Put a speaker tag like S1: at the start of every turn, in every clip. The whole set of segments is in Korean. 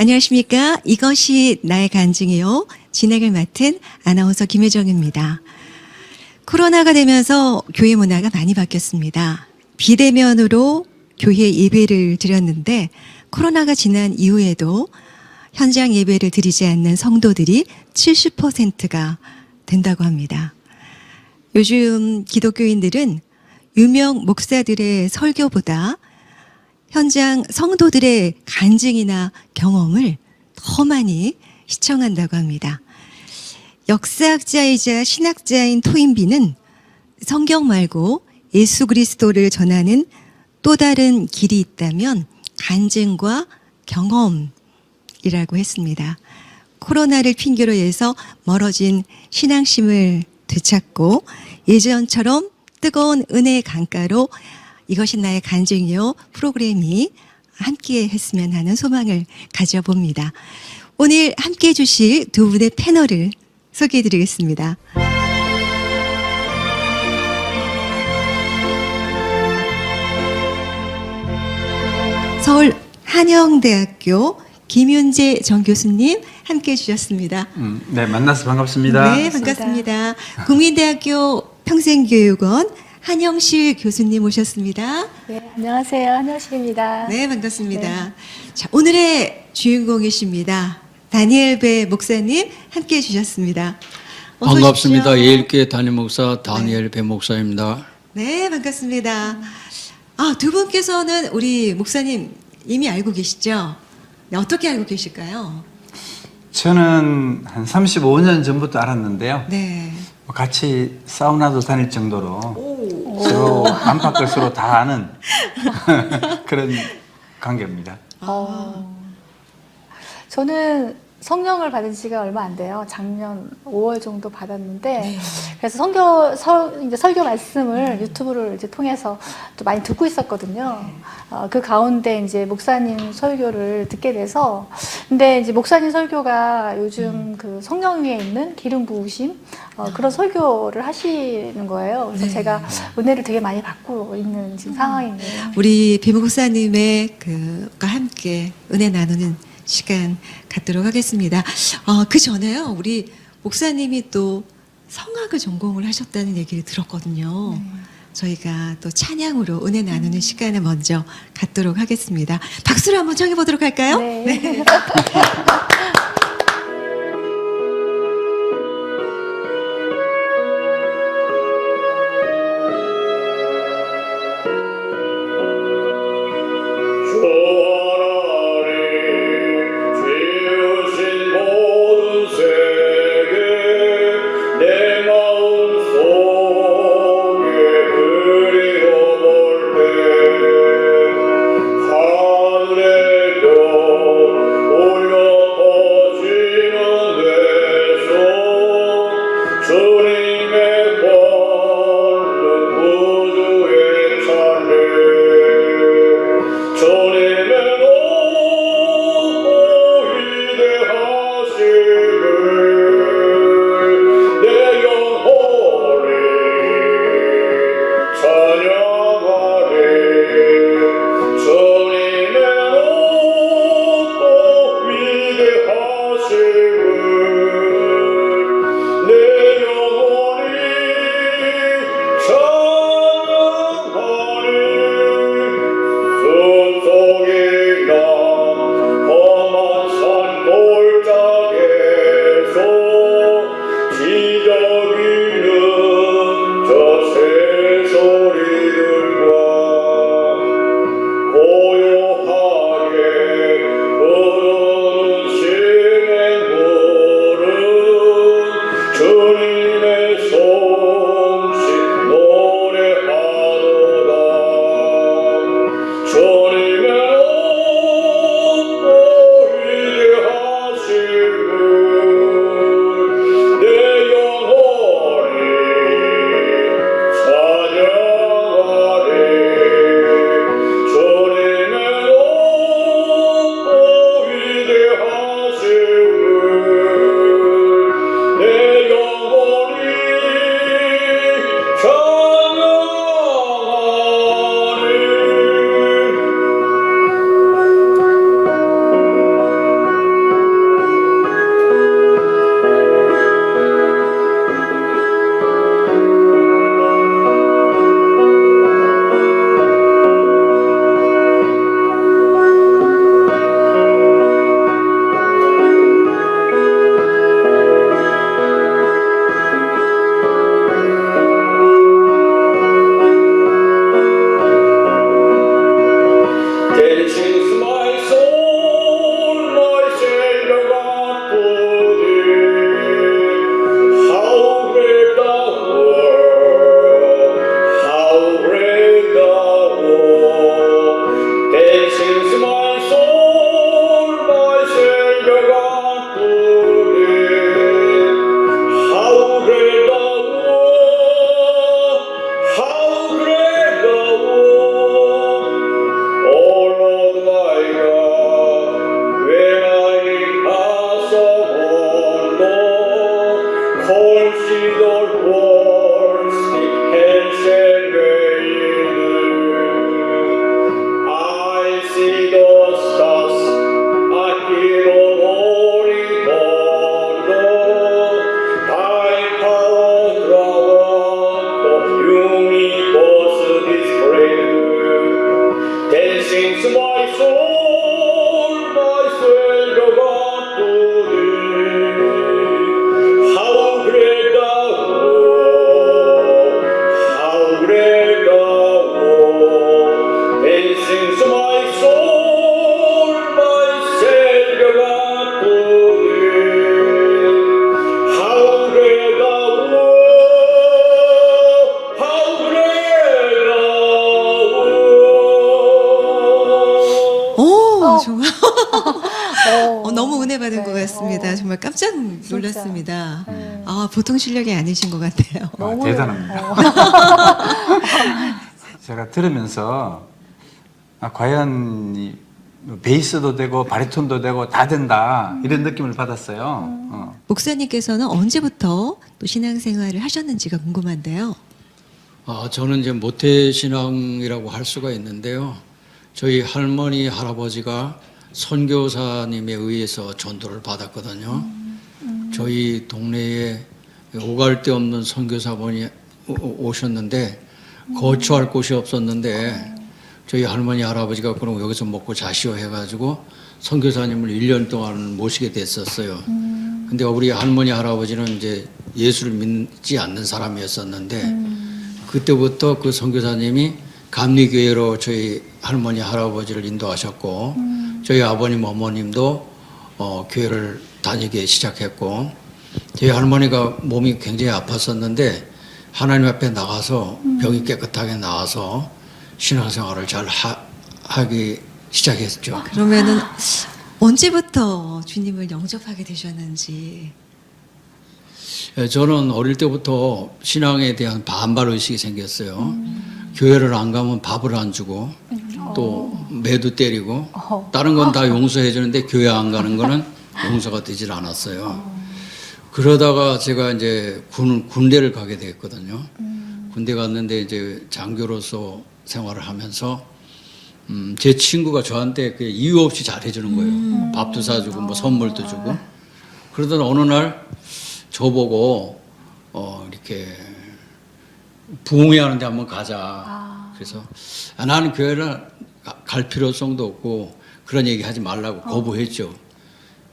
S1: 안녕하십니까. 이것이 나의 간증이요. 진행을 맡은 아나운서 김혜정입니다. 코로나가 되면서 교회 문화가 많이 바뀌었습니다. 비대면으로 교회 예배를 드렸는데 코로나가 지난 이후에도 현장 예배를 드리지 않는 성도들이 70%가 된다고 합니다. 요즘 기독교인들은 유명 목사들의 설교보다 현장 성도들의 간증이나 경험을 더 많이 시청한다고 합니다. 역사학자이자 신학자인 토인비는 성경 말고 예수 그리스도를 전하는 또 다른 길이 있다면 간증과 경험이라고 했습니다. 코로나를 핑계로 해서 멀어진 신앙심을 되찾고 예전처럼 뜨거운 은혜의 강가로 이것이 나의 간증이요 프로그램이 함께 했으면 하는 소망을 가져봅니다. 오늘 함께 해주실 두 분의 패널을 소개해드리겠습니다. 서울 한영대학교 김윤재 전 교수님 함께 해주셨습니다.
S2: 네, 만나서 반갑습니다.
S1: 네, 반갑습니다. 국민대학교 평생교육원 한영실 교수님 모셨습니다.
S3: 네, 안녕하세요. 한영실입니다.
S1: 네, 반갑습니다.
S3: 네.
S1: 자, 오늘의 주인공이십니다. 다니엘 배 목사님 함께 해주셨습니다. 어서
S4: 반갑습니다.
S1: 오십시오.
S4: 예일교회 담임 목사 다니엘 배 목사입니다.
S1: 네, 반갑습니다. 아, 두 분께서는 우리 목사님 이미 알고 계시죠? 네, 어떻게 알고 계실까요?
S2: 저는 한 35년 전부터 알았는데요.
S1: 네.
S2: 같이 사우나도 다닐 정도로 서로 안팎을 서로 다 아는 그런 관계입니다.
S3: 저는 성령을 받은 지가 얼마 안 돼요. 작년 5월 정도 받았는데, 그래서 이제 설교 말씀을 유튜브를 이제 통해서 또 많이 듣고 있었거든요. 그 가운데 이제 목사님 설교를 듣게 돼서, 근데 이제 목사님 설교가 요즘 그 성령 위에 있는 기름 부으심, 그런 설교를 하시는 거예요. 그래서 제가 은혜를 되게 많이 받고 있는 지금 상황이네요.
S1: 우리 배 목사님의 그과 함께 은혜 나누는 시간 갖도록 하겠습니다. 그 전에요, 우리 목사님이 또 성악을 전공을 하셨다는 얘기를 들었거든요. 저희가 또 찬양으로 은혜 나누는 시간을 먼저 갖도록 하겠습니다. 박수를 한번 청해 보도록 할까요?
S3: 네.
S5: 하늘의 별 올려
S1: 너무 은혜 받은
S3: 네.
S1: 것 같습니다. 정말 깜짝 놀랐습니다.
S3: 네.
S1: 보통 실력이 아니신 것 같아요.
S3: 너무
S2: 대단합니다. 제가 들으면서 과연 이 베이스도 되고 바리톤도 되고 다 된다 이런 느낌을 받았어요.
S1: 목사님께서는 언제부터 또 신앙생활을 하셨는지가 궁금한데요.
S4: 저는 이제 모태신앙이라고 할 수가 있는데요. 저희 할머니, 할아버지가 선교사님에 의해서 전도를 받았거든요. 저희 동네에 오갈 데 없는 선교사분이 오셨는데 거처할 곳이 없었는데 저희 할머니, 할아버지가 그럼 여기서 먹고 자시오 해가지고 선교사님을 1년 동안 모시게 됐었어요. 근데 우리 할머니, 할아버지는 이제 예수를 믿지 않는 사람이었었는데 그때부터 그 선교사님이 감리교회로 저희 할머니, 할아버지를 인도하셨고 저희 아버님, 어머님도 교회를 다니게 시작했고 저희 할머니가 몸이 굉장히 아팠었는데 하나님 앞에 나가서 병이 깨끗하게 나아서 신앙생활을 잘 하기 시작했죠.
S1: 그러면은 언제부터 주님을 영접하게 되셨는지.
S4: 저는 어릴 때부터 신앙에 대한 반발 의식이 생겼어요. 교회를 안 가면 밥을 안 주고 또 매도 때리고 다른 건 다 용서해 주는데 교회 안 가는 거는 용서가 되질 않았어요. 그러다가 제가 이제 군대를 가게 됐거든요. 군대 갔는데 이제 장교로서 생활을 하면서 제 친구가 저한테 그 이유 없이 잘해주는 거예요. 밥도 사주고 뭐 선물도 주고. 그러던 어느 날 저보고 이렇게 부흥회하는데 한번 가자. 그래서 나는 교회를 갈 필요성도 없고 그런 얘기 하지 말라고 거부했죠.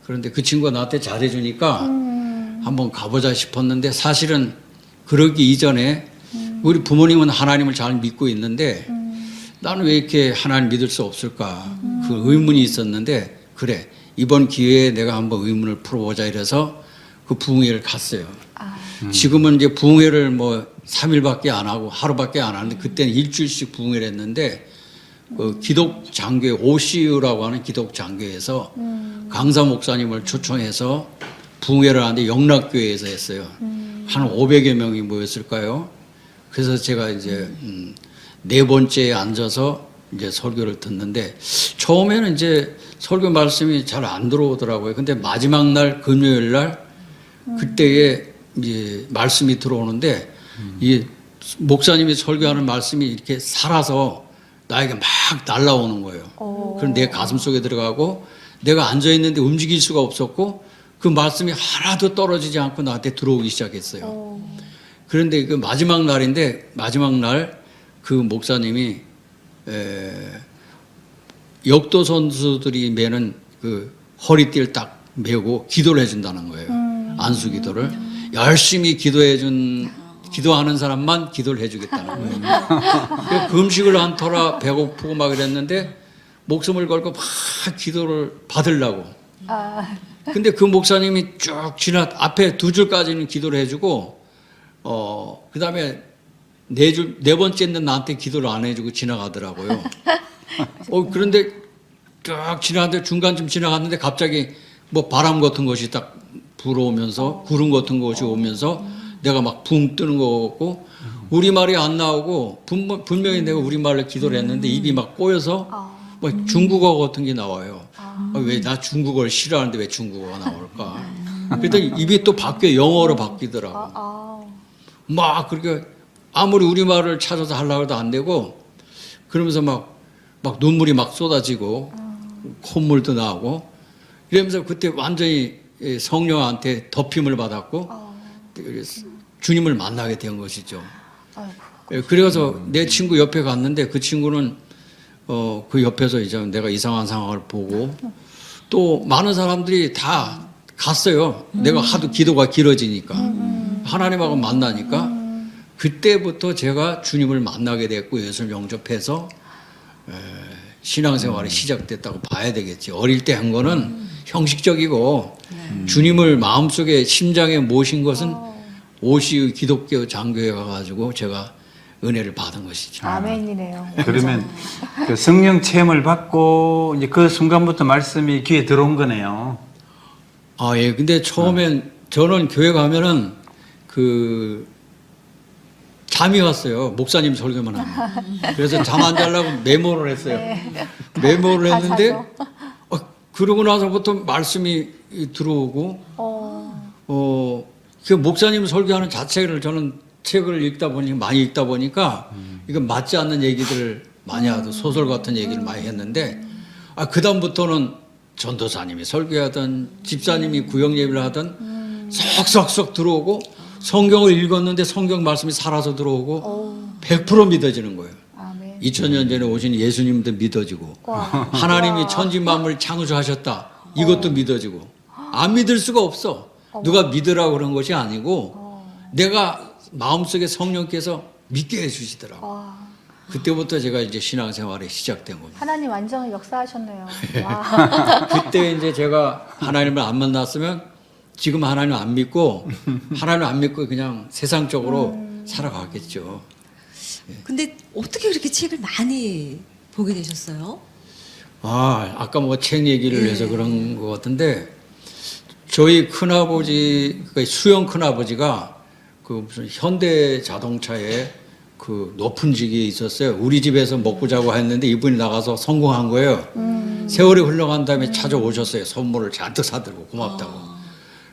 S4: 그런데 그 친구가 나한테 잘해주니까 한번 가보자 싶었는데 사실은 그러기 이전에 우리 부모님은 하나님을 잘 믿고 있는데 나는 왜 이렇게 하나님 믿을 수 없을까 그 의문이 있었는데 그래 이번 기회에 내가 한번 의문을 풀어보자 이래서 그 부흥회를 갔어요. 지금은 이제 부흥회를 뭐 3일밖에 안 하고 하루밖에 안 하는데 그때는 일주일씩 부흥회를 했는데 그 기독 장교회 OCU라고 하는 기독 장교회에서 강사 목사님을 초청해서 부흥회를 하는데 영락교회에서 했어요. 한 500여 명이 모였을까요? 그래서 제가 이제 네 번째에 앉아서 이제 설교를 듣는데 처음에는 이제 설교 말씀이 잘 안 들어오더라고요. 근데 마지막 날 금요일 날 그때에 이제 말씀이 들어오는데 이 목사님이 설교하는 말씀이 이렇게 살아서 나에게 막 날라오는 거예요. 그럼 내 가슴 속에 들어가고 내가 앉아 있는데 움직일 수가 없었고 그 말씀이 하나도 떨어지지 않고 나한테 들어오기 시작했어요. 그런데 그 마지막 날인데 마지막 날 그 목사님이 역도 선수들이 매는 그 허리띠를 딱 메고 기도를 해준다는 거예요. 안수 기도를 열심히 기도하는 사람만 기도를 해주겠다는 거예요. 그래서 금식을 한 터라 배고프고 막 이랬는데 목숨을 걸고 막 기도를 받으려고. 근데 그 목사님이 쭉 앞에 두 줄까지는 기도를 해주고 그 다음에 네 번째는 나한테 기도를 안 해주고 지나가더라고요. 그런데 쭉 지나갔는데 중간쯤 지나갔는데 갑자기 뭐 바람 같은 것이 딱 불어오면서 구름 같은 것이 오면서 내가 막 붕 뜨는 거 같고 우리말이 안 나오고 분명히 내가 우리말로 기도를 했는데 입이 막 꼬여서 뭐 중국어 같은 게 나와요. 왜 나 중국어를 싫어하는데 왜 중국어가 나올까? 그랬더니 입이 또 바뀌어 영어로 바뀌더라고. 막 그렇게 아무리 우리말을 찾아서 하려고 해도 안 되고 그러면서 막 눈물이 막 쏟아지고 콧물도 나오고 이러면서 그때 완전히 성령한테 덮임을 받았고 주님을 만나게 된 것이죠. 그래서 내 친구 옆에 갔는데 그 친구는 그 옆에서 이제 내가 이상한 상황을 보고 또 많은 사람들이 다 갔어요. 내가 하도 기도가 길어지니까 하나님하고 만나니까 그때부터 제가 주님을 만나게 됐고 예수를 영접해서 신앙생활이 시작됐다고 봐야 되겠지. 어릴 때 한 거는 형식적이고 주님을 마음속에 심장에 모신 것은 오시의 기독교 장교회 가가지고 제가 은혜를 받은 것이죠.
S3: 아멘이네요.
S2: 그러면 그 성령 체험을 받고 이제 그 순간부터 말씀이 귀에 들어온 거네요.
S4: 아, 예. 근데 처음엔 저는 교회 가면은 그 잠이 왔어요. 목사님 설교만 하면. 그래서 잠 안 자려고 메모를 했어요. 메모를
S3: 다
S4: 했는데
S3: 자죠.
S4: 그러고 나서부터 말씀이 들어오고
S3: 어,
S4: 그 목사님 설교하는 자체를 저는 책을 많이 읽다 보니까 이거 맞지 않는 얘기들을 많이 하도 소설 같은 얘기를 많이 했는데 그다음부터는 전도사님이 설교하든 집사님이 구역 예배를 하든 쏙쏙쏙 들어오고 성경을 읽었는데 성경 말씀이 살아서 들어오고 100% 믿어지는 거예요.
S3: 아멘.
S4: 2000년 전에 오신 예수님도 믿어지고
S3: 와.
S4: 하나님이 천지 만물 창조하셨다. 이것도 믿어지고 안 믿을 수가 없어. 누가 믿으라고 그런 것이 아니고 내가 마음속에 성령께서 믿게 해주시더라고.
S3: 와.
S4: 그때부터 제가 이제 신앙생활이 시작된 겁니다.
S3: 하나님 완전히 역사하셨네요. 와.
S4: 그때 이제 제가 하나님을 안 만났으면 지금 하나님 안 믿고 하나님 안 믿고 그냥 세상적으로 살아가겠죠.
S1: 근데 어떻게 그렇게 책을 많이 보게 되셨어요?
S4: 아까 뭐 책 얘기를 해서 그런 것 같은데 저희 큰아버지, 그러니까 수영 큰아버지가 그 무슨 현대 자동차에 그 높은 직위에 있었어요. 우리 집에서 먹고 자고 했는데 이분이 나가서 성공한 거예요. 세월이 흘러간 다음에 찾아오셨어요. 선물을 잔뜩 사들고 고맙다고.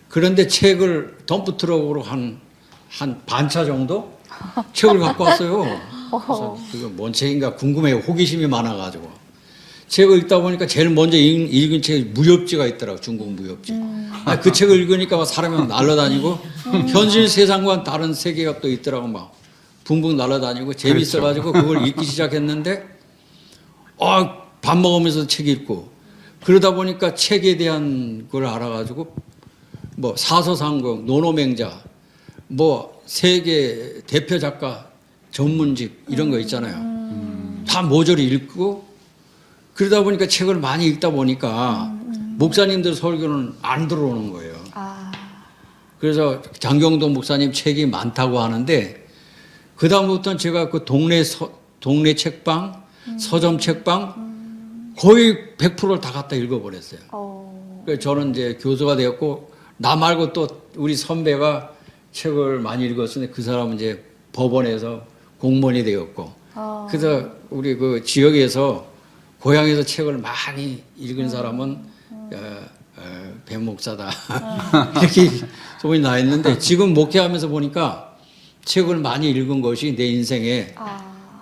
S4: 그런데 책을 덤프트럭으로 한 반차 정도 책을 갖고 왔어요. 그래서 그거 뭔 책인가 궁금해요. 호기심이 많아가지고. 책을 읽다 보니까 제일 먼저 읽은 책이 무협지가 있더라고. 중국 무협지. 그 책을 읽으니까 막 사람이 막 날아다니고 현실 세상과는 다른 세계가 또 있더라고. 막 붕붕 날아다니고 재밌어가지고 그걸 읽기 시작했는데 밥 먹으면서 책 읽고 그러다 보니까 책에 대한 걸 알아가지고 뭐 사서상공, 노노맹자, 뭐 세계 대표 작가 전문집 이런 거 있잖아요. 다 모조리 읽고 그러다 보니까 책을 많이 읽다 보니까 목사님들 설교는 안 들어오는 거예요. 그래서 장경도 목사님 책이 많다고 하는데 그 다음부터는 제가 그 동네 책방, 서점 책방 거의 100%를 다 갖다 읽어버렸어요. 그래서 저는 이제 교수가 되었고 나 말고 또 우리 선배가 책을 많이 읽었으니 그 사람은 이제 법원에서 공무원이 되었고 그래서 우리 그 지역에서 고향에서 책을 많이 읽은 사람은 배 목사다 이렇게 소문이 나 있는데 지금 목회하면서 보니까 책을 많이 읽은 것이 내 인생의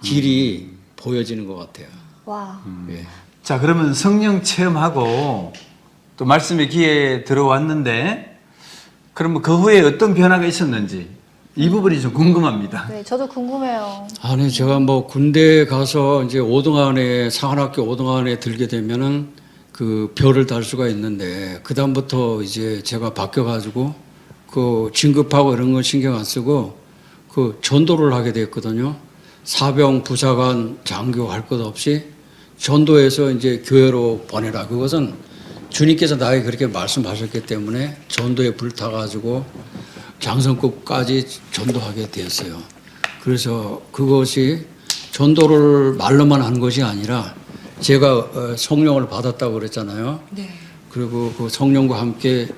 S4: 길이 보여지는 것 같아요.
S3: 와.
S4: 예.
S2: 자, 그러면 성령 체험하고 또 말씀의 귀에 들어왔는데 그러면 그 후에 어떤 변화가 있었는지 이 부분이 좀 궁금합니다.
S3: 네, 저도 궁금해요.
S4: 아니 제가 뭐 군대 가서 이제 5등안에 상한학교 5등안에 들게 되면은 그 별을 달 수가 있는데 그 다음부터 이제 제가 바뀌어가지고 그 진급하고 이런 거 신경 안 쓰고 그 전도를 하게 됐거든요. 사병, 부사관, 장교 할 것 없이 전도해서 이제 교회로 보내라. 그것은 주님께서 나에게 그렇게 말씀하셨기 때문에 전도에 불타가지고 장성급까지 전도하게 되었어요. 그래서 그것이 전도를 말로만 한 것이 아니라 제가 성령을 받았다고 그랬잖아요.
S1: 네.
S4: 그리고 그 성령과 함께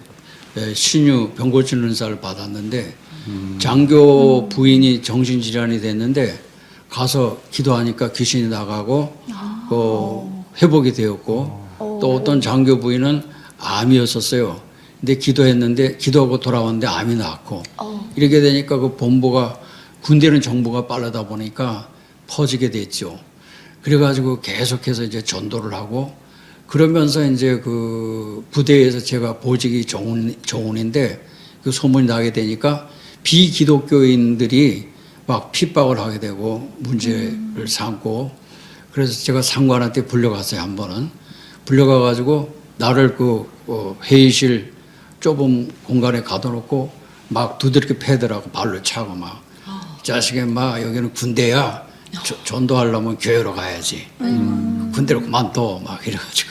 S4: 신유 병 고치는 은사를 받았는데 장교 부인이 정신질환이 됐는데 가서 기도하니까 귀신이 나가고 회복이 되었고 또 어떤 장교 부인은 암이었었어요. 근데 기도했는데 기도하고 돌아왔는데 암이 나았고 이렇게 되니까 그 본부가 군대는 정보가 빠르다 보니까 퍼지게 됐죠. 그래가지고 계속해서 이제 전도를 하고 그러면서 이제 그 부대에서 제가 보직이 정훈인데 그 소문이 나게 되니까 비기독교인들이 막 핍박을 하게 되고 문제를 삼고 그래서 제가 상관한테 불려갔어요. 한 번은 불려가가지고 나를 그 회의실 좁은 공간에 가둬놓고 막 두드럽게 패더라고. 발로 차고 막 자식이 막 여기는 군대야. 전도하려면 교회로 가야지. 군대로 그만둬 막 이래가지고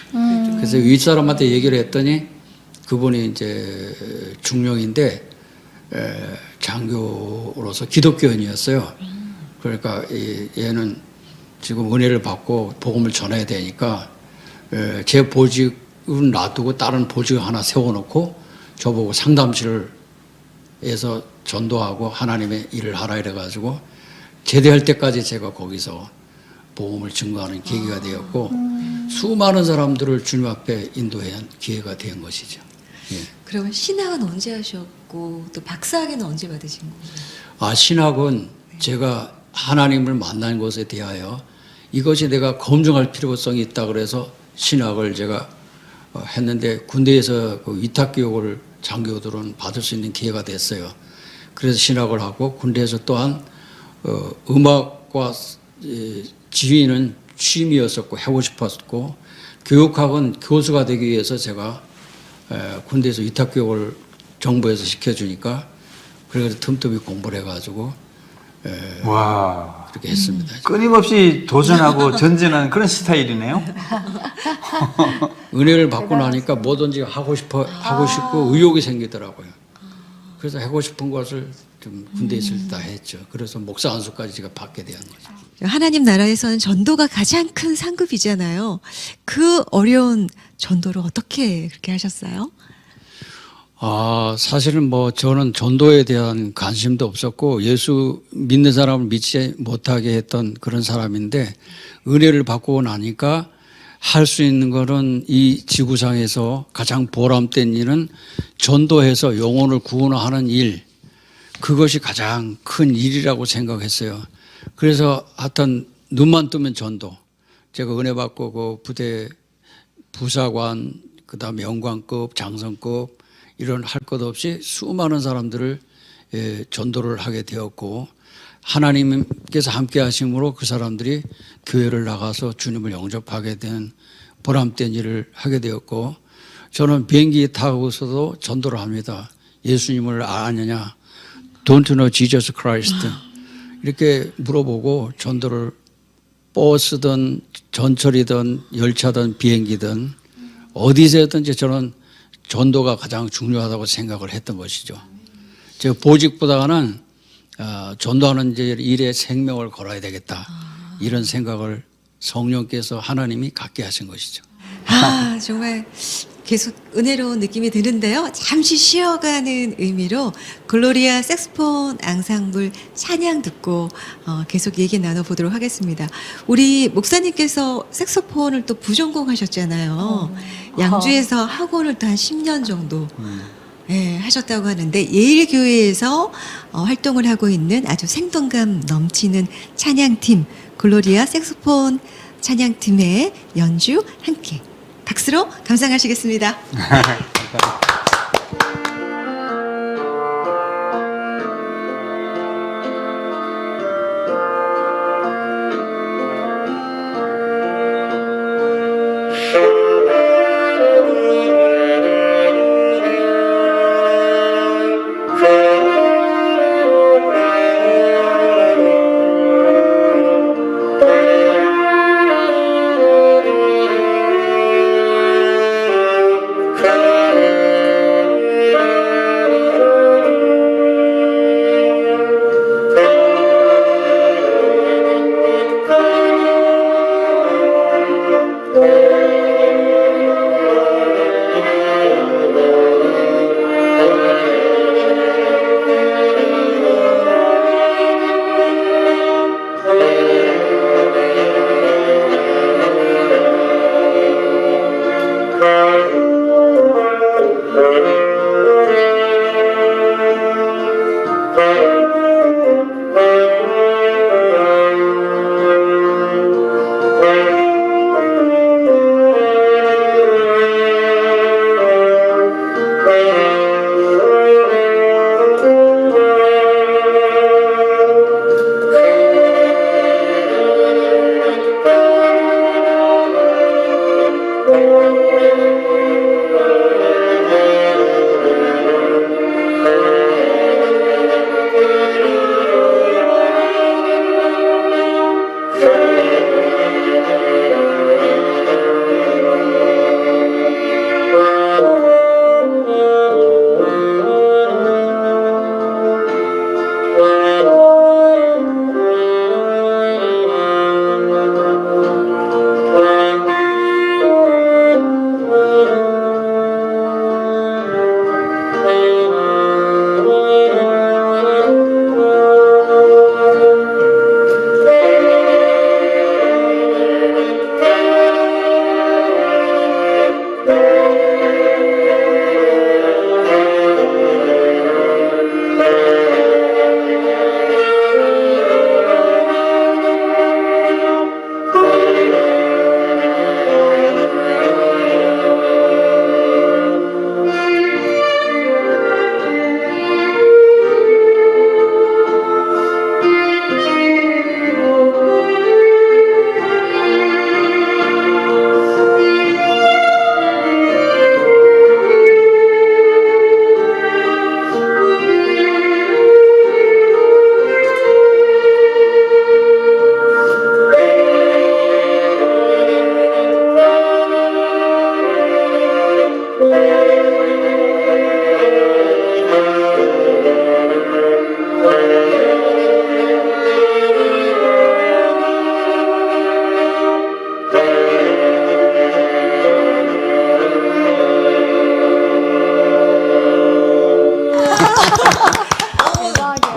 S4: 그래서 윗사람한테 얘기를 했더니 그분이 이제 중령인데 장교로서 기독교인이었어요. 그러니까 얘는 지금 은혜를 받고 복음을 전해야 되니까 제 보직은 놔두고 다른 보직 하나 세워놓고 저보고 상담실에서 전도하고 하나님의 일을 하라 이래가지고 제대할 때까지 제가 거기서 복음을 증거하는 계기가 되었고 수많은 사람들을 주님 앞에 인도한 기회가 된 것이죠. 예.
S1: 그러면 신학은 언제 하셨고 또 박사학위는 언제 받으신 거예요?
S4: 신학은 제가 하나님을 만난 것에 대하여 이것이 내가 검증할 필요성이 있다 그래서 신학을 제가 했는데 군대에서 그 위탁교육을 장교들은 받을 수 있는 기회가 됐어요. 그래서 신학을 하고 군대에서 또한 음악과 지휘는 취미였었고 하고 싶었고 교육학은 교수가 되기 위해서 제가 군대에서 위탁교육을 정부에서 시켜주니까 그래서 틈틈이 공부를 해가지고
S2: 와.
S4: 그렇게 했습니다.
S2: 끊임없이 도전하고 전진하는 그런 스타일이네요.
S4: 은혜를 받고 나니까 뭐든지 하고 싶고 의욕이 생기더라고요. 그래서 하고 싶은 것을 좀 군대에 있을 때 다 했죠. 그래서 목사 안수까지 제가 받게 된 거죠.
S1: 하나님 나라에서는 전도가 가장 큰 상급이잖아요. 그 어려운 전도를 어떻게 그렇게 하셨어요?
S4: 사실은 저는 전도에 대한 관심도 없었고 예수 믿는 사람을 믿지 못하게 했던 그런 사람인데 은혜를 받고 나니까 할 수 있는 거는 이 지구상에서 가장 보람된 일은 전도해서 영혼을 구원하는 일, 그것이 가장 큰 일이라고 생각했어요. 그래서 하여튼 눈만 뜨면 전도. 제가 은혜 받고 그 부대 부사관, 그다음에 영관급, 장성급 이런 할 것 없이 수많은 사람들을 전도를 하게 되었고 하나님께서 함께 하심으로 그 사람들이 교회를 나가서 주님을 영접하게 된 보람된 일을 하게 되었고 저는 비행기 타고서도 전도를 합니다. 예수님을 아느냐? Don't you know Jesus Christ? 이렇게 물어보고 전도를 버스든 전철이든 열차든 비행기든 어디서든지 저는 전도가 가장 중요하다고 생각을 했던 것이죠. 제가 보직보다는 전도하는 일에 생명을 걸어야 되겠다. 이런 생각을 성령께서 하나님이 갖게 하신 것이죠.
S1: 정말 계속 은혜로운 느낌이 드는데요. 잠시 쉬어가는 의미로 글로리아 색소폰 앙상블 찬양 듣고 계속 얘기 나눠보도록 하겠습니다. 우리 목사님께서 색소폰을 또 부전공하셨잖아요. 양주에서 학원을 또 한 10년 정도 하셨다고 하는데 예일교회에서 활동을 하고 있는 아주 생동감 넘치는 찬양팀 글로리아 색소폰 찬양팀의 연주 함께 박수로 감상하시겠습니다.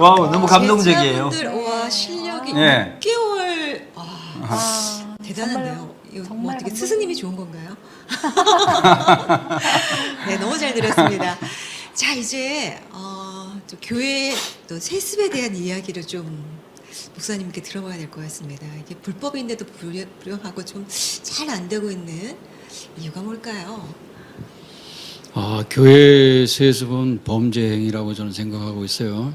S2: 와우, 너무 감동적이에요.
S1: 제자분들, 와, 실력이
S2: 네.
S1: 6개월.
S3: 아,
S1: 대단한데요. 이거 뭐
S3: 정말
S1: 어떻게
S3: 감동적이에요.
S1: 스승님이 좋은 건가요? 네, 너무 잘 들었습니다. 자, 이제 또 교회 또 세습에 대한 이야기를 좀 목사님께 들어봐야 될 것 같습니다. 이게 불법인데도 불구하고 좀 잘 안 되고 있는 이유가 뭘까요?
S4: 교회 세습은 범죄 행위라고 저는 생각하고 있어요.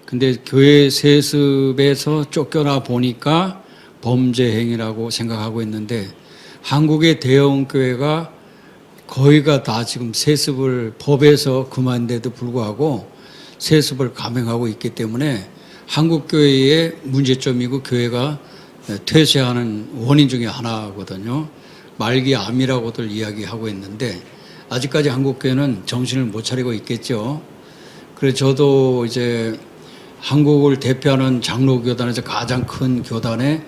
S4: 근데 교회 세습에서 쫓겨나 보니까 범죄 행위라고 생각하고 있는데 한국의 대형 교회가 거의가 다 지금 세습을 법에서 금한데도 불구하고 세습을 감행하고 있기 때문에 한국 교회의 문제점이고 교회가 퇴세하는 원인 중에 하나거든요. 말기 암이라고들 이야기하고 있는데 아직까지 한국 교회는 정신을 못 차리고 있겠죠. 그래서 저도 이제 한국을 대표하는 장로교단에서 가장 큰 교단에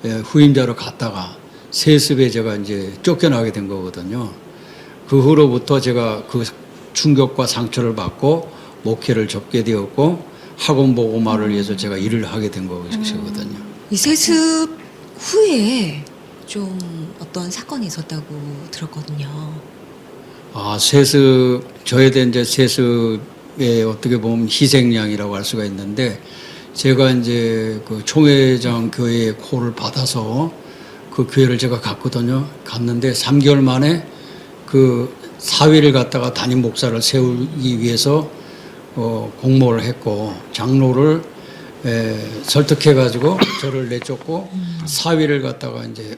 S4: 후임자로 갔다가 세습에 제가 이제 쫓겨나게 된 거거든요. 그 후로부터 제가 그 충격과 상처를 받고 목회를 접게 되었고 학원 보고마를 위해서 제가 일을 하게 된 것이거든요.
S1: 이 세습 후에 좀 어떤 사건이 있었다고 들었거든요.
S4: 세습, 저에 대한 이제 세습의 어떻게 보면 희생양이라고 할 수가 있는데, 제가 이제 그 총회장 교회의 콜을 받아서 그 교회를 제가 갔거든요. 갔는데 3개월 만에 그 사위를 갖다가 담임 목사를 세우기 위해서 공모를 했고, 장로를 설득해가지고 저를 내쫓고 사위를 갖다가 이제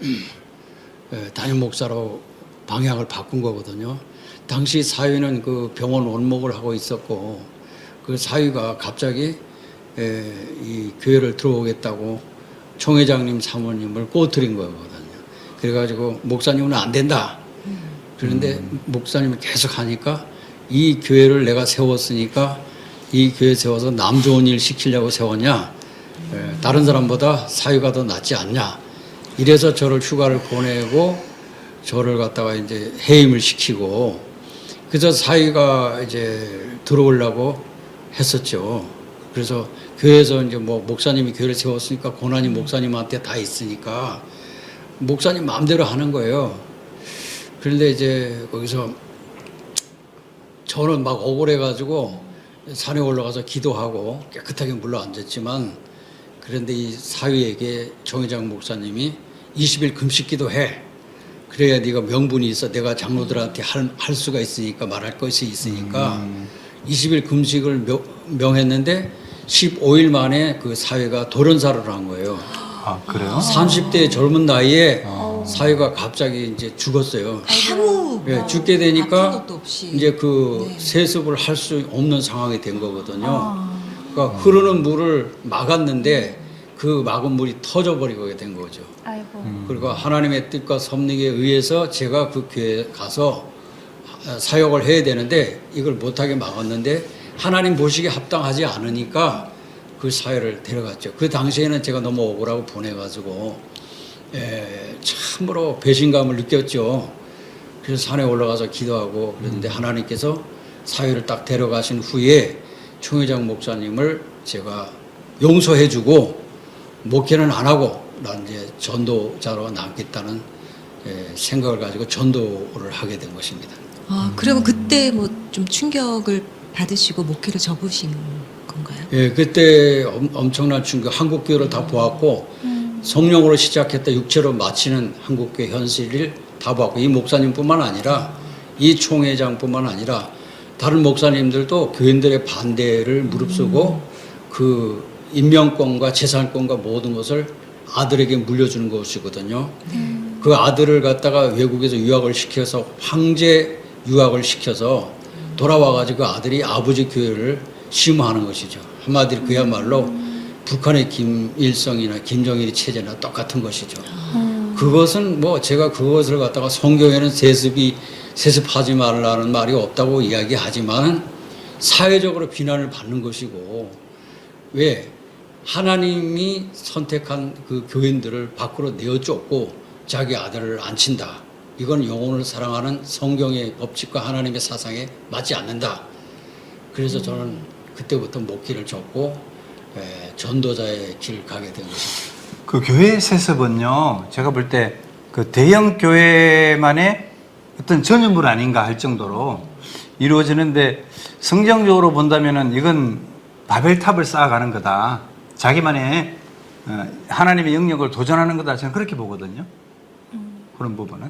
S4: 담임 목사로 방향을 바꾼 거거든요. 당시 사위는 그 병원 원목을 하고 있었고 그 사위가 갑자기 이 교회를 들어오겠다고 총회장님 사모님을 꼬투린 거거든요. 그래가지고 목사님은 안 된다. 그런데 목사님이 계속 하니까 이 교회를 내가 세웠으니까 이 교회 세워서 남 좋은 일 시키려고 세웠냐? 다른 사람보다 사위가 더 낫지 않냐? 이래서 저를 휴가를 보내고 저를 갖다가 이제 해임을 시키고 그래서 사위가 이제 들어오려고 했었죠. 그래서 교회에서 이제 뭐 목사님이 교회를 세웠으니까 고난이 목사님한테 다 있으니까 목사님 마음대로 하는 거예요. 그런데 이제 거기서 저는 막 억울해가지고 산에 올라가서 기도하고 깨끗하게 물러 앉았지만 그런데 이 사위에게 정의장 목사님이 20일 금식 기도해. 그래야 네가 명분이 있어. 내가 장로들한테 할 수가 있으니까 말할 것이 있으니까 20일 금식을 명했는데 15일 만에 그 사위가 돌연사를 한 거예요.
S2: 아, 그래요?
S4: 30대 젊은 나이에 사위가 갑자기 이제 죽었어요.
S1: 아무
S4: 예, 죽게
S1: 아픈
S4: 되니까
S1: 것도 없이.
S4: 이제 그
S1: 네.
S4: 세습을 할 수 없는 상황이 된 거거든요. 그러니까 흐르는 물을 막았는데 그 막은 물이 터져버리게 된 거죠.
S3: 아이고.
S4: 그리고 하나님의 뜻과 섭리에 의해서 제가 그 교회에 가서 사역을 해야 되는데 이걸 못하게 막았는데 하나님 보시기에 합당하지 않으니까 그 사회를 데려갔죠. 그 당시에는 제가 너무 억울하고 보내가지고 참으로 배신감을 느꼈죠. 그래서 산에 올라가서 기도하고 그랬는데 하나님께서 사회를 딱 데려가신 후에 총회장 목사님을 제가 용서해주고 목회는 안 하고 난 이제 전도자로 남겠다는 생각을 가지고 전도를 하게 된 것입니다.
S1: 그러면 그때 뭐 좀 충격을 받으시고 목회를 접으신 건가요?
S4: 예, 그때 엄청난 충격, 한국교회를 다 보았고 성령으로 시작했다 육체로 마치는 한국교회 현실을 다 보았고 이 목사님뿐만 아니라 이 총회장뿐만 아니라 다른 목사님들도 교인들의 반대를 무릅쓰고 그 인명권과 재산권과 모든 것을 아들에게 물려주는 것이거든요. 그 아들을 갖다가 외국에서 유학을 시켜서 황제 유학을 시켜서 돌아와가지고 그 아들이 아버지 교회를 심화하는 것이죠. 한마디로 그야말로 북한의 김일성이나 김정일의 체제나 똑같은 것이죠. 그것은 뭐 제가 그것을 갖다가 성경에는 세습하지 말라는 말이 없다고 이야기하지만 사회적으로 비난을 받는 것이고 왜 하나님이 선택한 그 교인들을 밖으로 내어쫓고 자기 아들을 앉힌다. 이건 영혼을 사랑하는 성경의 법칙과 하나님의 사상에 맞지 않는다. 그래서 저는 그때부터 목회를 접고 전도자의 길 가게 된 것이죠.
S2: 그 교회 세습은요, 제가 볼 때 그 대형 교회만의 어떤 전유물 아닌가 할 정도로 이루어지는데 성경적으로 본다면은 이건 바벨탑을 쌓아가는 거다. 자기만의 하나님의 영역을 도전하는 거다. 저는 그렇게 보거든요. 그런 부분은.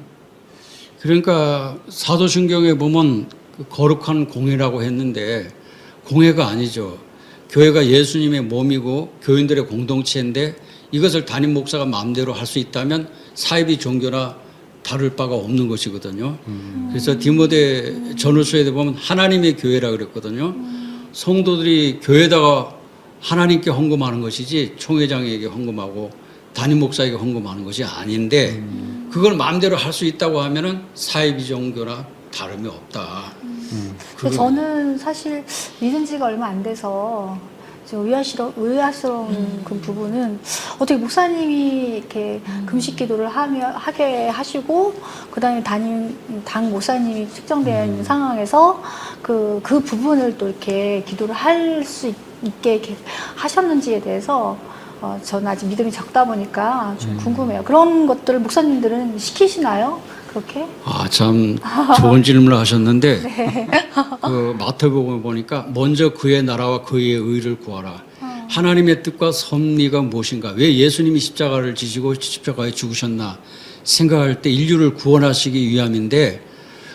S4: 그러니까 사도신경에 보면 그 거룩한 공회라고 했는데 공회가 아니죠. 교회가 예수님의 몸이고 교인들의 공동체인데 이것을 담임 목사가 마음대로 할 수 있다면 사이비 종교나 다를 바가 없는 것이거든요. 그래서 디모데 전후서에 보면 하나님의 교회라 그랬거든요. 성도들이 교회에다가 하나님께 헌금하는 것이지 총회장에게 헌금하고 담임 목사에게 헌금하는 것이 아닌데 그걸 마음대로 할 수 있다고 하면은 사이비 종교나 다름이 없다.
S3: 근데 저는 사실 믿은 지가 얼마 안 돼서 좀 의아스러운 그 부분은 어떻게 목사님이 이렇게 금식 기도를 하게 하시고 그다음에 당 목사님이 특정되어 있는 상황에서 그 부분을 또 이렇게 기도를 할 수 있게 이렇게 하셨는지에 대해서 저는 아직 믿음이 적다 보니까 좀 궁금해요. 그런 것들을 목사님들은 시키시나요? 그렇게?
S4: 아, 참 좋은 질문을 하셨는데 그 마태복음을 보니까 먼저 그의 나라와 그의 의를 구하라. 하나님의 뜻과 섭리가 무엇인가? 왜 예수님이 십자가를 지시고 십자가에 죽으셨나? 생각할 때 인류를 구원하시기 위함인데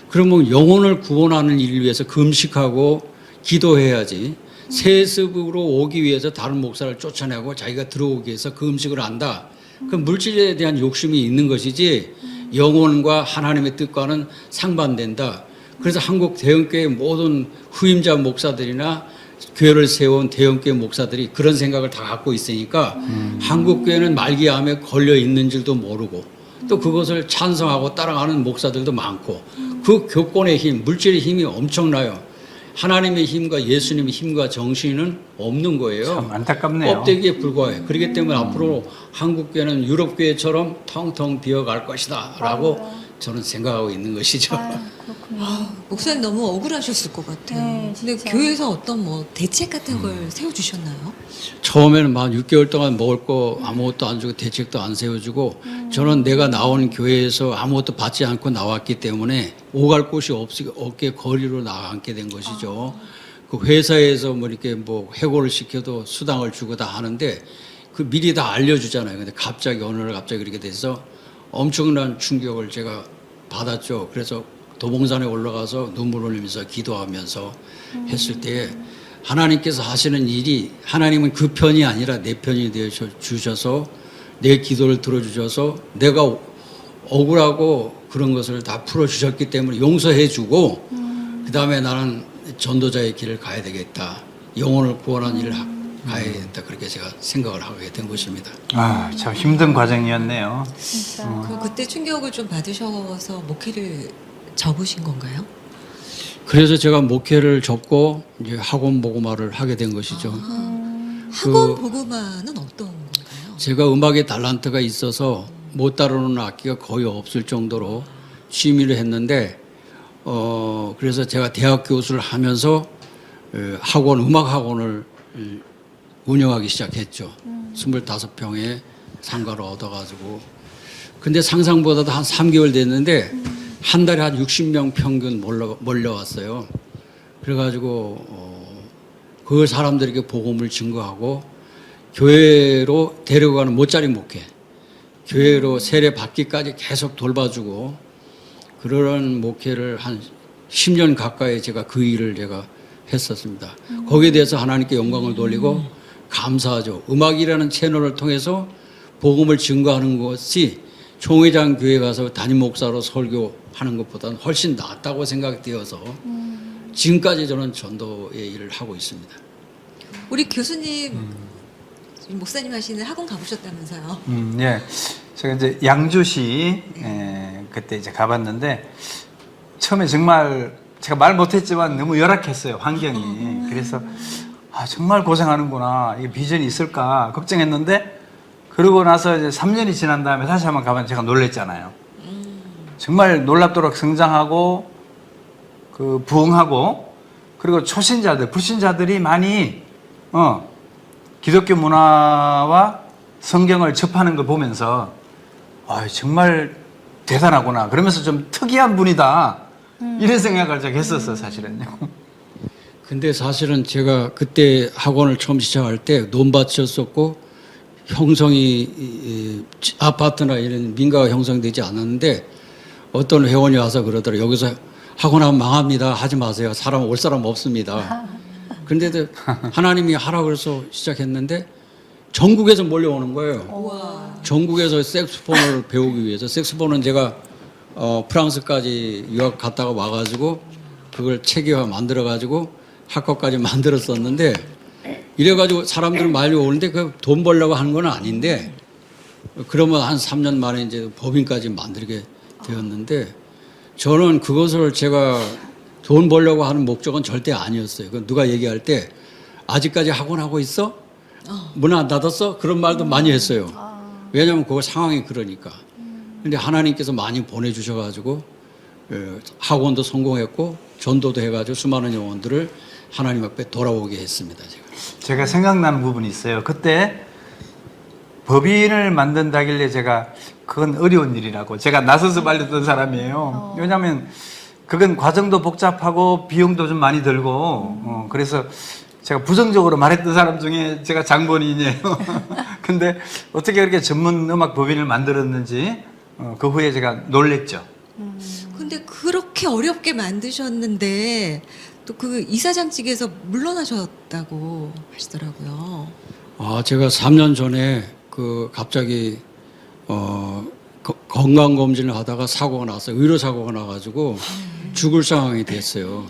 S4: 그러면 영혼을 구원하는 일을 위해서 금식하고 기도해야지 세습으로 오기 위해서 다른 목사를 쫓아내고 자기가 들어오기 위해서 그 음식을 한다. 그 물질에 대한 욕심이 있는 것이지 영혼과 하나님의 뜻과는 상반된다. 그래서 한국 대형교회 모든 후임자 목사들이나 교회를 세운 대형교회 목사들이 그런 생각을 다 갖고 있으니까 한국교회는 말기암에 걸려 있는 줄도 모르고 또 그것을 찬성하고 따라가는 목사들도 많고 그 교권의 힘, 물질의 힘이 엄청나요. 하나님의 힘과 예수님의 힘과 정신은 없는 거예요.
S2: 참 안타깝네요.
S4: 껍데기에 불과해. 그렇기 때문에 앞으로 한국교회는 유럽교회처럼 텅텅 비어갈 것이다 라고 저는 생각하고 있는 것이죠.
S3: 그렇군요.
S1: 목사님 너무 억울하셨을 것 같아요.
S3: 네,
S1: 근데
S3: 진짜.
S1: 교회에서 어떤 뭐 대책 같은 걸 세워주셨나요?
S4: 처음에는 막 6개월 동안 먹을 거 아무것도 안 주고 대책도 안 세워주고 저는 내가 나온 교회에서 아무것도 받지 않고 나왔기 때문에 오갈 곳이 없게 거리로 나앉게 된 것이죠. 그 회사에서 뭐 이렇게 뭐 해고를 시켜도 수당을 주고 다 하는데 그 미리 다 알려주잖아요. 근데 갑자기 어느 날 갑자기 그렇게 돼서 엄청난 충격을 제가 받았죠. 그래서 도봉산에 올라가서 눈물 흘리면서 기도하면서 했을 때 하나님께서 하시는 일이 하나님은 그 편이 아니라 내 편이 되어 주셔서 내 기도를 들어주셔서 내가 억울하고 그런 것을 다 풀어주셨기 때문에 용서해 주고 그 다음에 나는 전도자의 길을 가야 되겠다. 영혼을 구원하는 일을 가야 된다. 그렇게 제가 생각을 하게 된 것입니다.
S2: 아, 참 힘든 과정이었네요.
S3: 진짜.
S1: 그럼 그때 충격을 좀 받으셔서 목회를 접으신 건가요?
S4: 그래서 제가 목회를 접고 이제 학원 복음화를 하게 된 것이죠.
S1: 학원 복음화는 어떤 건가요?
S4: 제가 음악에 달란트가 있어서 못 다루는 악기가 거의 없을 정도로 취미를 했는데 그래서 제가 대학 교수를 하면서 음악 학원을 운영하기 시작했죠. 25평에 상가를 얻어가지고. 근데 상상보다도 한 3개월 됐는데 한 달에 한 60명 평균 몰려왔어요. 그래가지고 그 사람들에게 복음을 증거하고 교회로 데려가는 못자리 목회, 교회로 세례 받기까지 계속 돌봐주고 그런 목회를 한 10년 가까이 제가 그 일을 제가 했었습니다. 거기에 대해서 하나님께 영광을 돌리고 감사하죠. 음악이라는 채널을 통해서 복음을 증거하는 것이 총회장 교회 가서 담임 목사로 설교하는 것보다는 훨씬 낫다고 생각되어서 지금까지 저는 전도의 일을 하고 있습니다.
S1: 우리 교수님, 목사님 하시는 학원 가보셨다면서요?
S2: 예. 제가 이제 양주시 그때 이제 가봤는데 처음에 정말 제가 말 못했지만 너무 열악했어요, 환경이. 그래서 정말 고생하는구나. 이게 비전이 있을까 걱정했는데 그러고 나서 이제 3년이 지난 다음에 다시 한번 가면 제가 놀랬잖아요. 정말 놀랍도록 성장하고 그 부흥하고 그리고 초신자들, 불신자들이 많이 기독교 문화와 성경을 접하는 걸 보면서 정말 대단하구나. 그러면서 좀 특이한 분이다. 이런 생각을 제가 했었어요, 사실은요.
S4: 근데 사실은 제가 그때 학원을 처음 시작할 때 논밭이었었고 형성이 아파트나 이런 민가가 형성되지 않았는데 어떤 회원이 와서 그러더라고요. 여기서 학원하면 망합니다. 하지 마세요. 올 사람 없습니다. 그런데도 하나님이 하라고 그래서 시작했는데 전국에서 몰려오는 거예요. 전국에서 색소폰을 배우기 위해서. 색소폰은 제가 프랑스까지 유학 갔다가 와가지고 그걸 체계화 만들어가지고 학과까지 만들었었는데 이래가지고 사람들 많이 오는데 그 돈 벌려고 하는 건 아닌데 그러면 한 3년 만에 이제 법인까지 만들게 되었는데 저는 그것을 제가 돈 벌려고 하는 목적은 절대 아니었어요. 그 누가 얘기할 때 아직까지 학원하고 있어? 문 안 닫았어? 그런 말도 많이 했어요. 왜냐하면 그거 상황이 그러니까. 근데 하나님께서 많이 보내주셔가지고 학원도 성공했고 전도도 해가지고 수많은 영혼들을 하나님 앞에 돌아오게 했습니다.
S2: 제가 생각나는 부분이 있어요. 그때 법인을 만든다길래 제가 그건 어려운 일이라고 제가 나서서 말렸던 사람이에요. 왜냐하면 그건 과정도 복잡하고 비용도 좀 많이 들고 그래서 제가 부정적으로 말했던 사람 중에 제가 장본인이에요. 근데 어떻게 그렇게 전문 음악 법인을 만들었는지 그 후에 제가 놀랬죠.
S1: 근데 그렇게 어렵게 만드셨는데 또 그 이사장직에서 물러나셨다고 하시더라고요.
S4: 제가 3년 전에 갑자기 건강검진을 하다가 사고가 났어요. 의료사고가 나가지고 죽을 상황이 됐어요.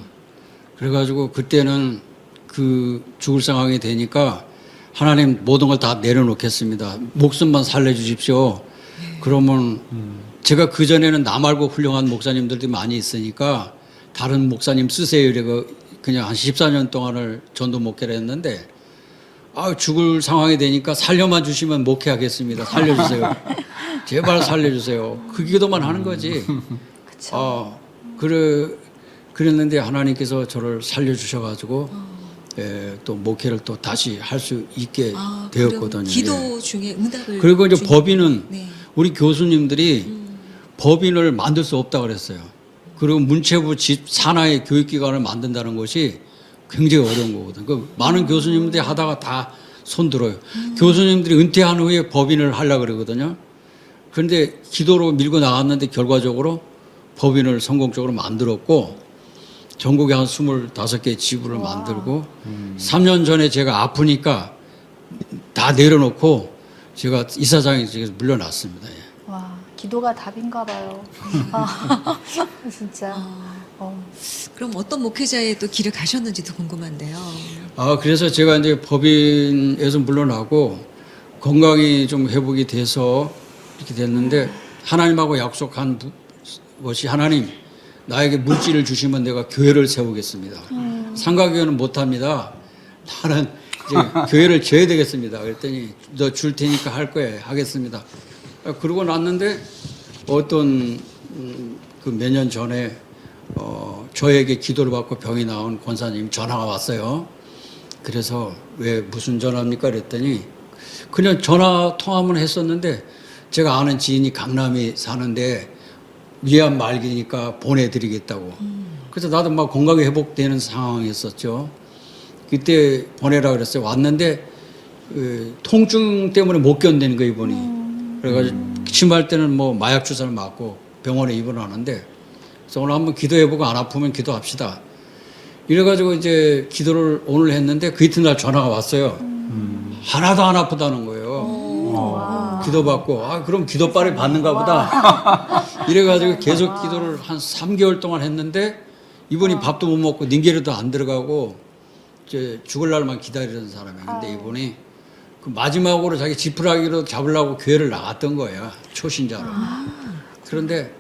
S4: 그래가지고 그때는 그 죽을 상황이 되니까 하나님 모든 걸 다 내려놓겠습니다. 목숨만 살려주십시오. 그러면 제가 그전에는 나 말고 훌륭한 목사님들도 많이 있으니까 다른 목사님 쓰세요. 이래고 그냥 한 14년 동안을 전도 목회를 했는데 죽을 상황이 되니까 살려만 주시면 목회하겠습니다. 살려주세요. 제발 살려주세요. 그 기도만 하는 거지. 그랬는데 하나님께서 저를 살려주셔가지고 또 목회를 또 다시 할 수 있게 되었거든요.
S1: 기도 중에 응답을.
S4: 그리고 이제 법인은
S1: 네.
S4: 우리 교수님들이 법인을 만들 수 없다고 그랬어요. 그리고 문체부 산하의 교육기관을 만든다는 것이 굉장히 어려운 거거든요. 그 많은 교수님들이 하다가 다 손들어요. 교수님들이 은퇴한 후에 법인을 하려고 그러거든요. 그런데 기도로 밀고 나갔는데 결과적으로 법인을 성공적으로 만들었고 전국에 한 25개 지부를 만들고 3년 전에 제가 아프니까 다 내려놓고 제가 이사장에서 물러났습니다.
S3: 와, 기도가 답인가 봐요. 진짜.
S1: 그럼 어떤 목회자의 또 길을 가셨는지도 궁금한데요.
S4: 그래서 제가 이제 법인에서 물러나고 건강이 좀 회복이 돼서 이렇게 됐는데 하나님하고 약속한 것이 하나님 나에게 물질을 주시면 내가 교회를 세우겠습니다. 상가교회는 못합니다. 나는 이제 교회를 지어야 되겠습니다. 그랬더니 너 줄 테니까 할 거예요. 하겠습니다. 그러고 났는데 어떤 그 몇 년 전에 저에게 기도를 받고 병이 나온 권사님 전화가 왔어요. 그래서 왜 무슨 전화입니까? 그랬더니 그냥 전화 통화만 했었는데 제가 아는 지인이 강남에 사는데 위암 말기니까 보내드리겠다고. 그래서 나도 막 건강이 회복되는 상황이었었죠. 그때 보내라 그랬어요. 왔는데 통증 때문에 못 견디는 거예요, 이분이. 그래가지고 심할 때는 뭐 마약 주사를 맞고 병원에 입원하는데 그래서 오늘 한번 기도해보고 안 아프면 기도합시다. 이래가지고 이제 기도를 오늘 했는데 그 이튿날 전화가 왔어요. 하나도 안 아프다는 거예요. 기도받고 그럼 기도빨이 받는가 보다. 이래가지고 계속 기도를 한 3개월 동안 했는데 이분이 밥도 못 먹고 닌게르도 안 들어가고 이제 죽을 날만 기다리는 사람이에요. 근데 이분이 그 마지막으로 자기 지푸라기로 잡으려고 교회를 나갔던 거예요. 초신자로. 그런데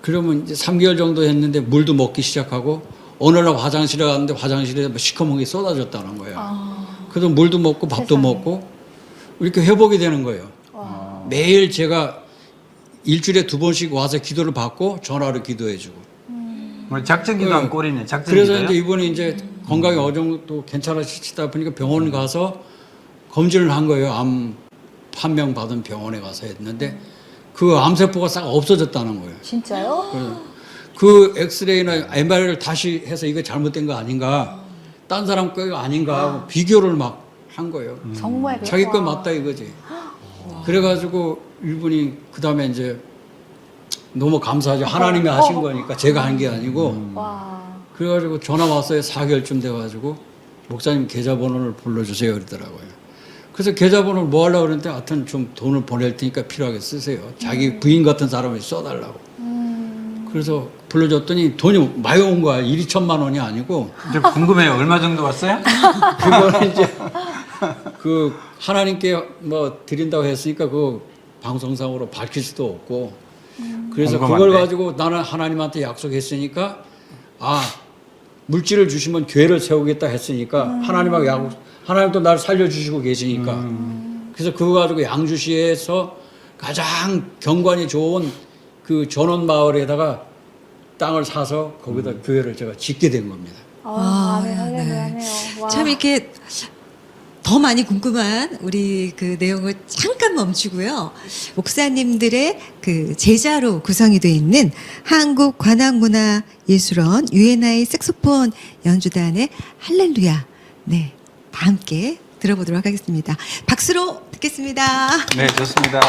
S4: 그러면 이제 3개월 정도 했는데 물도 먹기 시작하고 어느 날 화장실에 갔는데 화장실에 시커먼 게 쏟아졌다는 거예요. 그래서 물도 먹고 밥도
S3: 세상에.
S4: 먹고 이렇게 회복이 되는 거예요. 매일 제가 일주일에 2번씩 와서 기도를 받고 전화로 기도해주고.
S2: 작전 기도한 꼴이네. 작전
S4: 그래서
S2: 기도요?
S4: 이제 이번에 이제 건강이 어느 정도 괜찮아지다 보니까 병원 가서 검진을 한 거예요. 암 판명 받은 병원에 가서 했는데 그 암세포가 싹 없어졌다는 거예요.
S3: 진짜요?
S4: 그래서 그 엑스레이나 MRI를 다시 해서 이거 잘못된 거 아닌가, 딴 사람 거가 아닌가 하고 비교를 막 한 거예요.
S3: 정말
S4: 자기 거
S3: 와.
S4: 맞다 이거지. 그래가지고 이분이 그 다음에 이제 너무 감사하죠. 하나님이 하신 거니까 제가 한 게 아니고.
S3: 와.
S4: 그래가지고 전화 왔어요. 4개월쯤 돼가지고 목사님 계좌번호를 불러주세요 그러더라고요. 그래서 계좌번호를 뭐 하려고 그러는데 하여튼 좀 돈을 보낼 테니까 필요하게 쓰세요. 자기 부인 같은 사람이 써달라고. 그래서 불러줬더니 돈이 많이 온 거야. 1,2천만 원이 아니고.
S2: 좀 궁금해요. 얼마 정도 왔어요?
S4: 그거는 이제 그 하나님께 뭐 드린다고 했으니까 그 방송상으로 밝힐 수도 없고. 그래서
S2: 궁금한데.
S4: 그걸 가지고 나는 하나님한테 약속했으니까 물질을 주시면 교회를 세우겠다 했으니까 하나님도 날 살려주시고 계시니까 그래서 그거 가지고 양주시에서 가장 경관이 좋은 그 전원 마을에다가 땅을 사서 거기다 교회를 제가 짓게 된 겁니다.
S3: 아멘, 할렐루야네요. 와.
S1: 참 이렇게 더 많이 궁금한 우리 그 내용을 잠깐 멈추고요. 목사님들의 그 제자로 구성이 되어 있는 한국관악문화예술원 UNI 색소폰 연주단의 할렐루야. 네. 다 함께 들어보도록 하겠습니다. 박수로 듣겠습니다.
S2: 네, 좋습니다.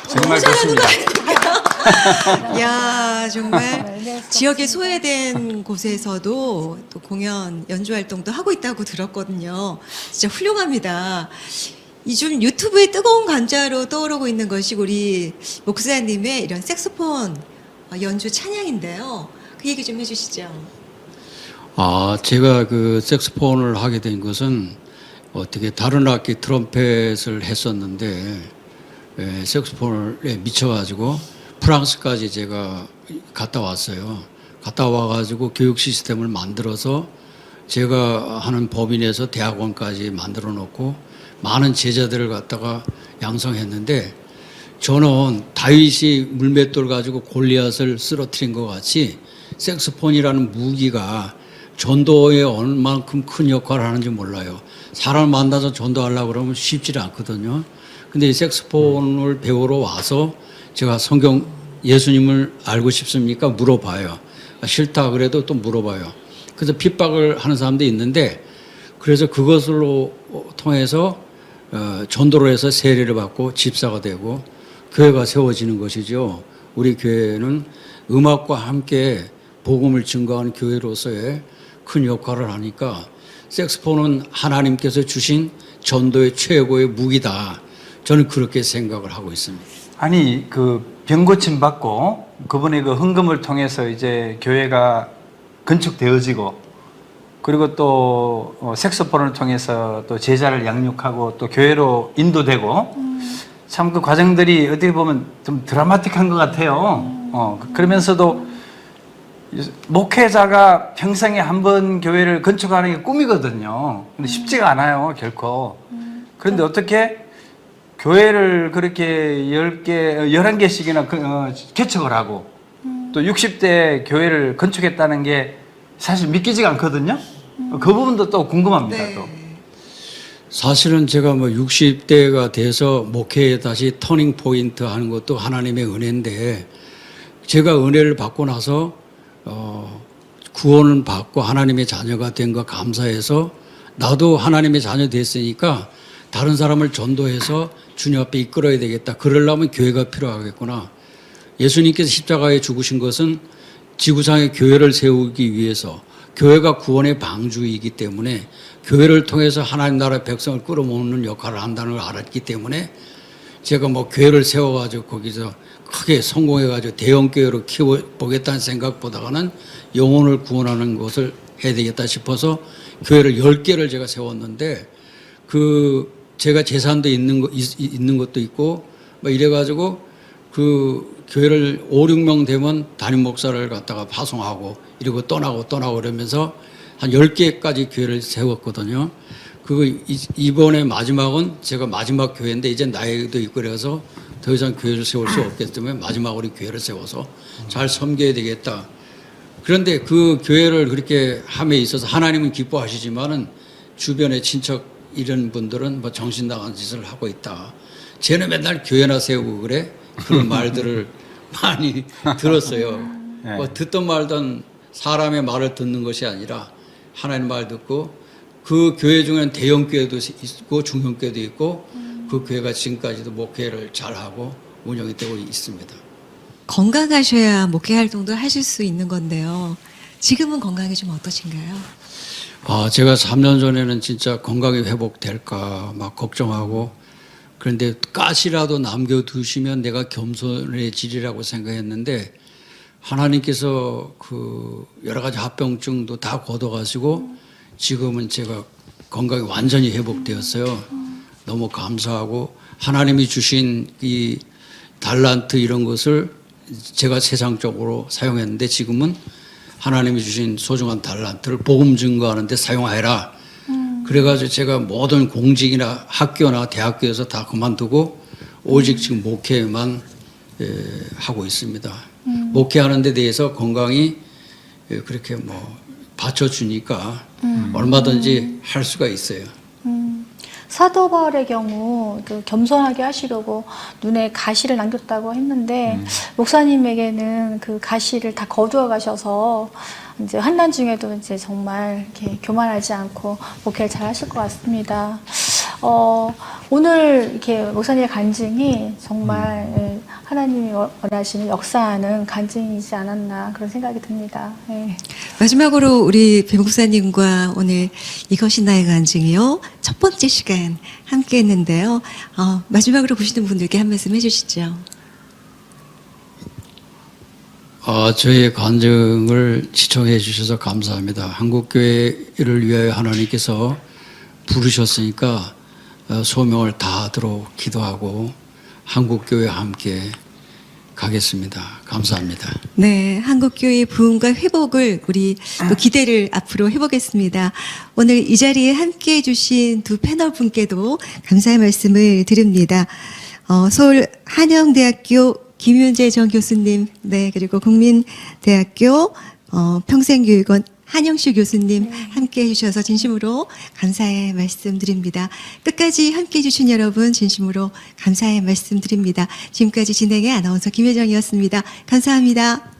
S2: 정말 좋습니다.
S1: 야 정말
S3: 네,
S1: 지역에 소외된 곳에서도 또 공연 연주 활동도 하고 있다고 들었거든요. 진짜 훌륭합니다. 요즘 유튜브에 뜨거운 감자로 떠오르고 있는 것이 우리 목사님의 이런 색소폰 연주 찬양인데요. 그 얘기 좀 해주시죠.
S4: 제가 그 색소폰을 하게 된 것은 어떻게 다른 악기 트럼펫을 했었는데 색소폰에 미쳐가지고 프랑스까지 제가 갔다 왔어요. 갔다 와가지고 교육 시스템을 만들어서 제가 하는 법인에서 대학원까지 만들어 놓고 많은 제자들을 갖다가 양성했는데 저는 다윗이 물맷돌 가지고 골리앗을 쓰러뜨린 것 같이 색소폰이라는 무기가 전도에 얼만큼 큰 역할을 하는지 몰라요. 사람을 만나서 전도하려고 그러면 쉽지 않거든요. 근데 이 색소폰을 배우러 와서 제가 성경 예수님을 알고 싶습니까? 물어봐요. 싫다 그래도 또 물어봐요. 그래서 핍박을 하는 사람도 있는데 그래서 그것으로 통해서 전도를 해서 세례를 받고 집사가 되고 교회가 세워지는 것이죠. 우리 교회는 음악과 함께 복음을 증거하는 교회로서의 큰 역할을 하니까 색소폰은 하나님께서 주신 전도의 최고의 무기다. 저는 그렇게 생각을 하고 있습니다.
S2: 아니 그 병고침 받고 그분의 그 헌금을 통해서 이제 교회가 건축되어지고 그리고 또 색소폰을 통해서 또 제자를 양육하고 또 교회로 인도되고 참 그 과정들이 어떻게 보면 좀 드라마틱한 것 같아요. 그러면서도 목회자가 평생에 한 번 교회를 건축하는 게 꿈이거든요. 근데 쉽지가 않아요, 결코. 그런데 어떻게 교회를 그렇게 11개씩이나 개척을 하고 또 60대 교회를 건축했다는 게 사실 믿기지가 않거든요. 그 부분도 또 궁금합니다.
S1: 네.
S2: 또.
S4: 사실은 제가 뭐 60대가 돼서 목회에 다시 터닝 포인트 하는 것도 하나님의 은혜인데 제가 은혜를 받고 나서 구원을 받고 하나님의 자녀가 된 거 감사해서 나도 하나님의 자녀 됐으니까 다른 사람을 전도해서 주님 앞에 이끌어야 되겠다. 그러려면 교회가 필요하겠구나. 예수님께서 십자가에 죽으신 것은 지구상의 교회를 세우기 위해서 교회가 구원의 방주이기 때문에 교회를 통해서 하나님 나라의 백성을 끌어모으는 역할을 한다는 걸 알았기 때문에 제가 뭐 교회를 세워가지고 거기서 크게 성공해가지고 대형교회로 키워보겠다는 생각보다는 영혼을 구원하는 것을 해야 되겠다 싶어서 교회를 10개를 제가 세웠는데 제가 재산도 있는 것도 있고 뭐 이래가지고 그 교회를 5, 6명 되면 담임 목사를 갖다가 파송하고 이러고 떠나고 그러면서 한 10개까지 교회를 세웠거든요. 이번에 마지막은 제가 마지막 교회인데 이제 나이도 있고 그래서 더 이상 교회를 세울 수 없기 때문에 마지막으로 교회를 세워서 잘 섬겨야 되겠다. 그런데 그 교회를 그렇게 함에 있어서 하나님은 기뻐하시지만은 주변의 친척 이런 분들은 뭐 정신 나간 짓을 하고 있다. 쟤는 맨날 교회나 세우고 그래? 그런 말들을 많이 들었어요.
S2: 네.
S4: 뭐 듣던 말던 사람의 말을 듣는 것이 아니라 하나님 말 듣고 그 교회 중에는 대형 교회도 있고 중형 교회도 있고 그 교회가 지금까지도 목회를 잘하고 운영이 되고 있습니다.
S1: 건강하셔야 목회 활동도 하실 수 있는 건데요. 지금은 건강이 좀 어떠신가요?
S4: 제가 3년 전에는 진짜 건강이 회복될까 막 걱정하고 그런데 가시라도 남겨두시면 내가 겸손해지리라고 생각했는데 하나님께서 그 여러 가지 합병증도 다 걷어가시고 지금은 제가 건강이 완전히 회복되었어요. 너무 감사하고 하나님이 주신 이 달란트 이런 것을 제가 세상적으로 사용했는데 지금은 하나님이 주신 소중한 달란트를 복음 증거하는 데 사용하여라. 그래가지고 제가 모든 공직이나 학교나 대학교에서 다 그만두고 오직 지금 목회만 하고 있습니다. 목회하는 데 대해서 건강이 그렇게 뭐 받쳐주니까 얼마든지 할 수가 있어요.
S3: 사도 바울의 경우 그 겸손하게 하시려고 눈에 가시를 남겼다고 했는데 목사님에게는 그 가시를 다 거두어 가셔서 이제 환난 중에도 이제 정말 이렇게 교만하지 않고 목회를 잘 하실 것 같습니다. 오늘 이렇게 목사님의 간증이 정말 하나님이 원하시는 역사하는 간증이지 않았나 그런 생각이 듭니다. 네.
S1: 마지막으로 우리 배 목사님과 오늘 이것이 나의 간증이요 첫 번째 시간 함께 했는데요. 마지막으로 보시는 분들께 한 말씀 해주시죠.
S4: 저의 간증을 시청해 주셔서 감사합니다. 한국교회를 위하여 하나님께서 부르셨으니까 소명을 다하도록 기도하고 한국교회와 함께 가겠습니다. 감사합니다.
S1: 네, 한국교회의 부흥과 회복을 우리 또 기대를 앞으로 해보겠습니다. 오늘 이 자리에 함께해 주신 두 패널 분께도 감사의 말씀을 드립니다. 서울 한영대학교 김윤재 전 교수님, 네, 그리고 국민대학교 평생교육원 한영실 교수님 함께 해주셔서 진심으로 감사의 말씀드립니다. 끝까지 함께 해주신 여러분 진심으로 감사의 말씀드립니다. 지금까지 진행의 아나운서 김혜정이었습니다. 감사합니다.